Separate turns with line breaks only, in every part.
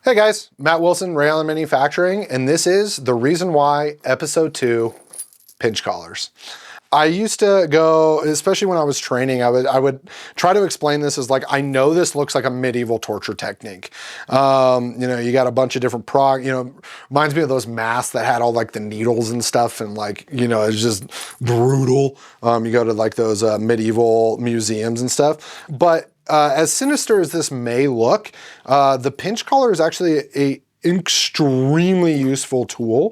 Hey guys, Matt Wilson, Ray Allen Manufacturing, and this is The Reason Why, Episode 2, Pinch Collars. I used to go, especially when I was training, I would try to explain this as like, I know this looks like a medieval torture technique. You know, you got a bunch of different reminds me of those masks that had all like the needles and stuff, and like, you know, it's just brutal. You go to like those medieval museums and stuff. But as sinister as this may look, the pinch collar is actually a extremely useful tool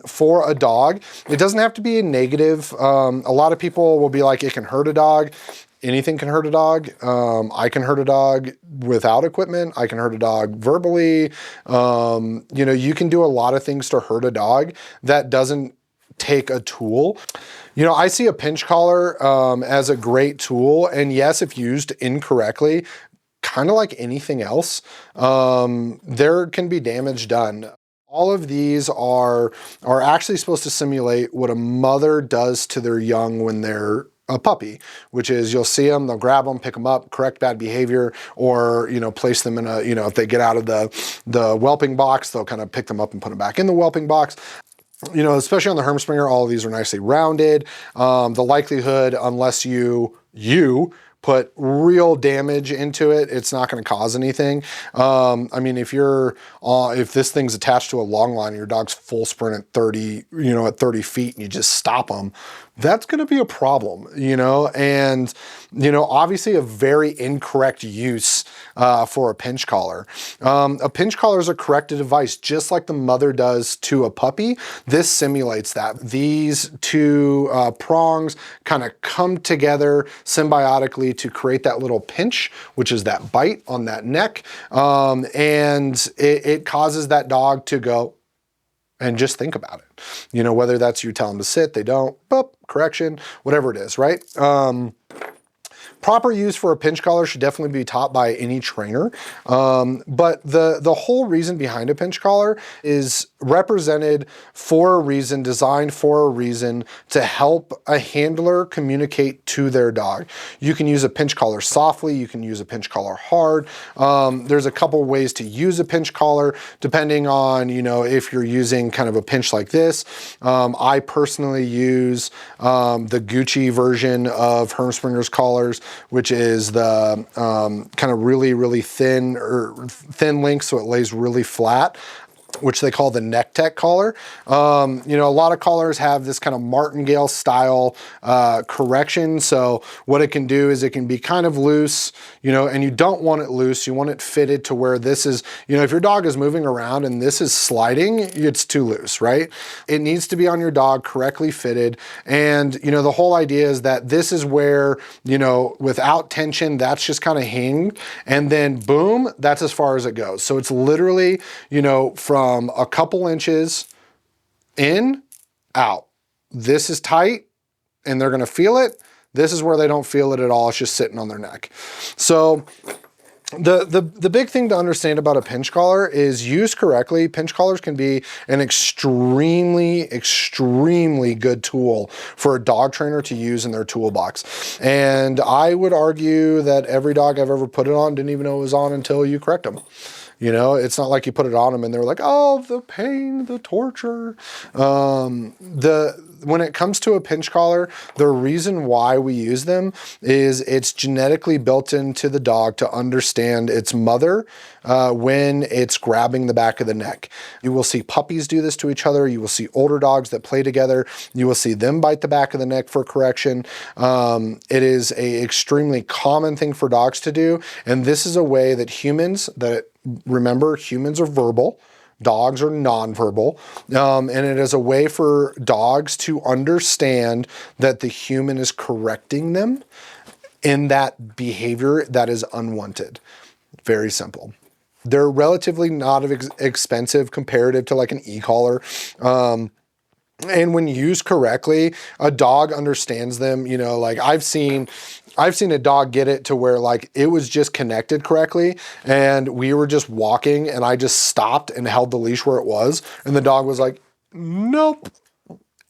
for a dog. It doesn't have to be a negative. A lot of people will be like, it can hurt a dog. Anything can hurt a dog. I can hurt a dog without equipment. I can hurt a dog verbally. You know, you can do a lot of things to hurt a dog that doesn't take a tool. You know, I see a pinch collar as a great tool, and yes, if used incorrectly, kind of like anything else, there can be damage done. All of these are actually supposed to simulate what a mother does to their young when they're a puppy, which is you'll see them, they'll grab them, pick them up, correct bad behavior, or, you know, place them in a, you know, if they get out of the whelping box, they'll kind of pick them up and put them back in the whelping box. You know, especially on the Hermspringer, all of these are nicely rounded. The likelihood, unless you put real damage into it, it's not going to cause anything. I mean, if this thing's attached to a long line and your dog's full sprint at 30, you know, at 30 feet and you just stop them, that's going to be a problem, you know? And, you know, obviously a very incorrect use for a pinch collar. A pinch collar is a corrective device, just like the mother does to a puppy. This simulates that. These two prongs kind of come together symbiotically to create that little pinch, which is that bite on that neck. And it causes that dog to go and just think about it. You know, whether that's you tell them to sit, they don't, boop, correction, whatever it is, right? Proper use for a pinch collar should definitely be taught by any trainer. But the whole reason behind a pinch collar is represented for a reason, designed for a reason to help a handler communicate to their dog. You can use a pinch collar softly, you can use a pinch collar hard. There's a couple ways to use a pinch collar depending on, you know, if you're using kind of a pinch like this. I personally use the Gucci version of Hermspringer's collars, which is the kind of really thin link, so it lays really flat, which they call the neck tech collar. You know, a lot of collars have this kind of martingale style correction. So what it can do is it can be kind of loose, you know, and you don't want it loose. You want it fitted to where this is, you know, if your dog is moving around and this is sliding, it's too loose, right? It needs to be on your dog correctly fitted. And, you know, the whole idea is that this is where, you know, without tension, that's just kind of hinged. And then boom, that's as far as it goes. So it's literally, you know, from a couple inches in, out. This is tight and they're gonna feel it. This is where they don't feel it at all. It's just sitting on their neck. So the big thing to understand about a pinch collar is, used correctly, pinch collars can be an extremely good tool for a dog trainer to use in their toolbox. And I would argue that every dog I've ever put it on didn't even know it was on until you correct them. You know, it's not like you put it on them and they're like, oh, the pain, the torture. When it comes to a pinch collar, the reason why we use them is it's genetically built into the dog to understand its mother when it's grabbing the back of the neck. You will see puppies do this to each other. You will see older dogs that play together. You will see them bite the back of the neck for correction. It is an extremely common thing for dogs to do. And this is a way that remember, humans are verbal, dogs are nonverbal, and it is a way for dogs to understand that the human is correcting them in that behavior that is unwanted. Very simple. They're relatively not expensive comparative to like an e-collar. And when used correctly, a dog understands them. You know, like I've seen a dog get it to where like it was just connected correctly and we were just walking and I just stopped and held the leash where it was and the dog was like, nope.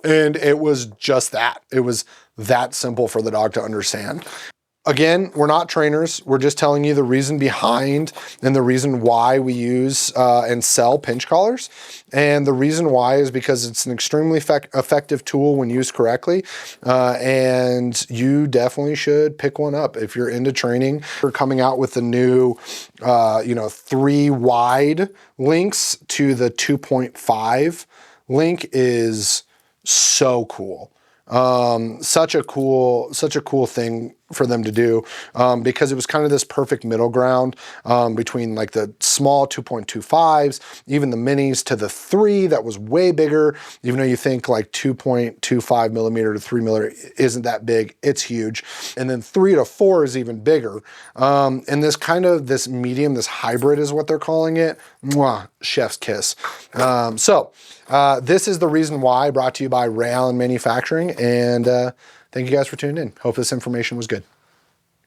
And it was just that. It was that simple for the dog to understand. Again, we're not trainers. We're just telling you the reason behind and the reason why we use and sell pinch collars. And the reason why is because it's an extremely effective tool when used correctly. And you definitely should pick one up if you're into training. We're coming out with the new, 3 wide links to the 2.5 link is so cool. Such a cool thing for them to do, because it was kind of this perfect middle ground, between like the small 2.25s, even the minis, to the 3 that was way bigger. Even though you think like 2.25 millimeter to 3 millimeter isn't that big, it's huge. And then 3 to 4 is even bigger. And this medium, this hybrid is what they're calling it. Mwah, chef's kiss. This is the reason why, brought to you by Ray Allen Manufacturing. And thank you guys for tuning in. Hope this information was good.